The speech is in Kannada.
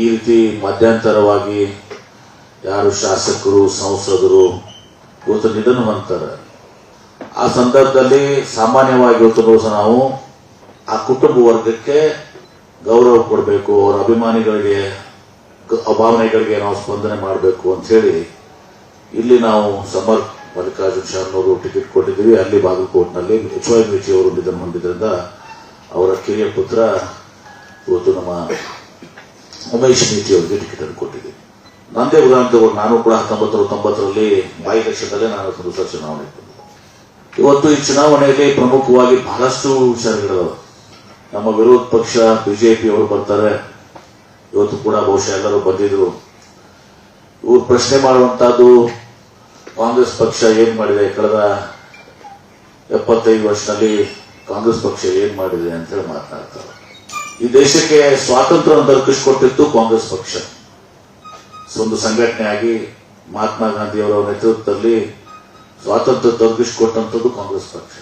ಈ ರೀತಿ ಮಧ್ಯಂತರವಾಗಿ ಯಾರು ಶಾಸಕರು ಸಂಸದರು ಇವತ್ತು ನಿಧನ ಹೊಂದ್ತಾರೆ. ಆ ಸಂದರ್ಭದಲ್ಲಿ ಸಾಮಾನ್ಯವಾಗಿ ಇವತ್ತು ದಿವಸ ನಾವು ಆ ಕುಟುಂಬ ವರ್ಗಕ್ಕೆ ಗೌರವ ಕೊಡಬೇಕು, ಅವರ ಅಭಿಮಾನಿಗಳಿಗೆ ಭಾವನೆಗಳಿಗೆ ನಾವು ಸ್ಪಂದನೆ ಮಾಡಬೇಕು ಅಂತ ಹೇಳಿ ಇಲ್ಲಿ ನಾವು ಸಮರ್ ಮಲ್ಲಿಕಾರ್ಜುನ್ ಶರಣವರು ಟಿಕೆಟ್ ಕೊಟ್ಟಿದ್ದೀವಿ. ಅಲ್ಲಿ ಬಾಗಲಕೋಟ್ನಲ್ಲಿ HY ಮಿರ್ಚಿ ಅವರು ನಿಧನ ಹೊಂದಿದ್ರಿಂದ ಅವರ ಕಿರಿಯ ಪುತ್ರ ಇವತ್ತು ನಮ್ಮ ಉಮೇಶ್ ಮಿರ್ಚಿ ಅವರಿಗೆ ಟಿಕೆಟ್ ಅನ್ನು ಕೊಟ್ಟಿದ್ದೀವಿ. ನಂದೇ ಉದಾಹರಣೆ ತಗೊಂಡು ನಾನು ಕೂಡ 1990ರಲ್ಲಿ ಬೈ ಎಲೆಕ್ಷನ್ದಲ್ಲೇ ನಾನು ಸದಸ್ಯ ಚುನಾವಣೆ ಇವತ್ತು ಈ ಚುನಾವಣೆಯಲ್ಲಿ ಪ್ರಮುಖವಾಗಿ ಬಹಳಷ್ಟು ವಿಚಾರಗಳು ನಮ್ಮ ವಿರೋಧ ಪಕ್ಷ ಬಿಜೆಪಿ ಅವರು ಬರ್ತಾರೆ. ಇವತ್ತು ಕೂಡ ಬಹುಶಃ ಎಲ್ಲರೂ ಬಂದಿದ್ರು. ಇವರು ಪ್ರಶ್ನೆ ಮಾಡುವಂತಹದ್ದು ಕಾಂಗ್ರೆಸ್ ಪಕ್ಷ ಏನ್ ಮಾಡಿದೆ, ಕಳೆದ 75 ವರ್ಷದಲ್ಲಿ ಕಾಂಗ್ರೆಸ್ ಪಕ್ಷ ಏನ್ ಮಾಡಿದೆ ಅಂತ ಹೇಳಿ ಮಾತನಾಡ್ತಾರೆ. ಈ ದೇಶಕ್ಕೆ ಸ್ವಾತಂತ್ರ್ಯ ದೊರಕಿಸಿಕೊಟ್ಟಿತ್ತು ಕಾಂಗ್ರೆಸ್ ಪಕ್ಷ. ಒಂದು ಸಂಘಟನೆಯಾಗಿ ಮಹಾತ್ಮ ಗಾಂಧಿಯವರ ನೇತೃತ್ವದಲ್ಲಿ ಸ್ವಾತಂತ್ರ್ಯ ದೊರಕಿಸಿಕೊಟ್ಟಂತದ್ದು ಕಾಂಗ್ರೆಸ್ ಪಕ್ಷ.